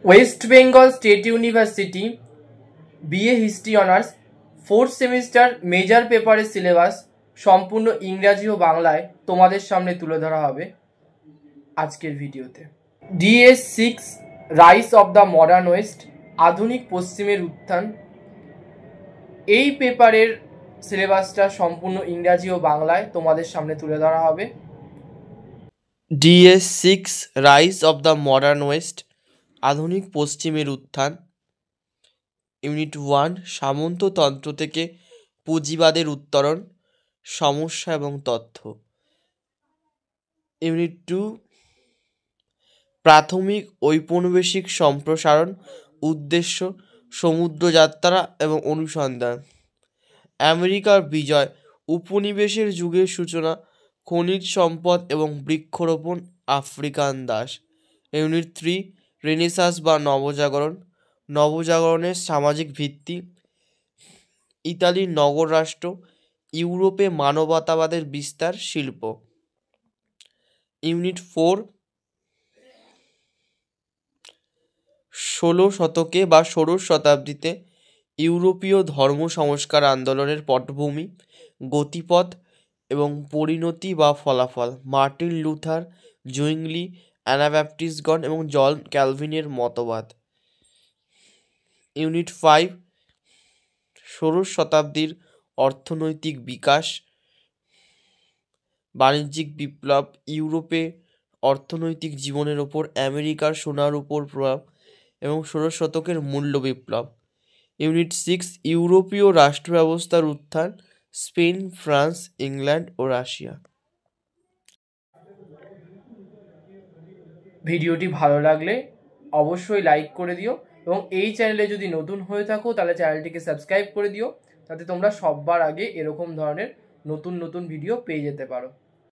West Bengal state university BA history honours 4th semester major পেপারের syllabus সম্পূর্ণ ইংরাজি ও বাংলায় তোমাদের সামনে তুলে ধরা হবে আজকের ভিডিওতে। DS6 rice of the modern West, আধুনিক পশ্চিমের উত্থান। এই পেপারের সিলেবাসটা সম্পূর্ণ ইংরাজি ও বাংলায় তোমাদের সামনে তুলে ধরা হবে। DS6 rice of the modern West, আধুনিক পশ্চিমের উত্থান। ইউনিট 1 সামন্ততন্ত্র থেকে পুঁজিবাদের উত্তরণ, সমস্যা এবং তথ্য। ইউনিট 2 প্রাথমিক ঔপনিবেশিক সম্প্রসারণ, উদ্দেশ্য, সমুদ্রযাত্রা এবং অনুসন্ধান। আমেরিকার বিজয়, উপনিবেশের যুগের সূচনা, খনিজ সম্পদ এবং বৃক্ষরোপণ, আফ্রিকান দাস। ইউনিট 3 রেনেসাঁস বা নবজাগরণ, নবজাগরণের সামাজিক ভিত্তি, ইতালির নগর রাষ্ট্র, ইউরোপে মানবতাবাদের বিস্তার, শিল্প। ইউনিট 4 16 শতকে বা ষোড়শ শতাব্দীতে ইউরোপীয় ধর্ম সংস্কার আন্দোলনের পটভূমি, গতিপথ এবং পরিণতি বা ফলাফল। মার্টিন লুথার, জুইংলি, অ্যানাব্যাপটিস্টগণ এবং জন ক্যালভিনের মতবাদ। ইউনিট 5 ষোড়শ শতাব্দীর অর্থনৈতিক বিকাশ, বাণিজ্যিক বিপ্লব, ইউরোপে অর্থনৈতিক জীবনের ওপর আমেরিকার সোনার উপর প্রভাব এবং ষোড়শ শতকের মূল্য বিপ্লব। ইউনিট 6 ইউরোপীয় রাষ্ট্র ব্যবস্থার উত্থান, স্পেন, ফ্রান্স, ইংল্যান্ড ও রাশিয়া। ভিডিওটি ভালো লাগলে অবশ্যই লাইক করে দিও এবং এই চ্যানেলে যদি নতুন হয়ে থাকো তাহলে চ্যানেলটিকে সাবস্ক্রাইব করে দিও, যাতে তোমরা সবার আগে এরকম ধরনের নতুন নতুন ভিডিও পেয়ে যেতে পারো।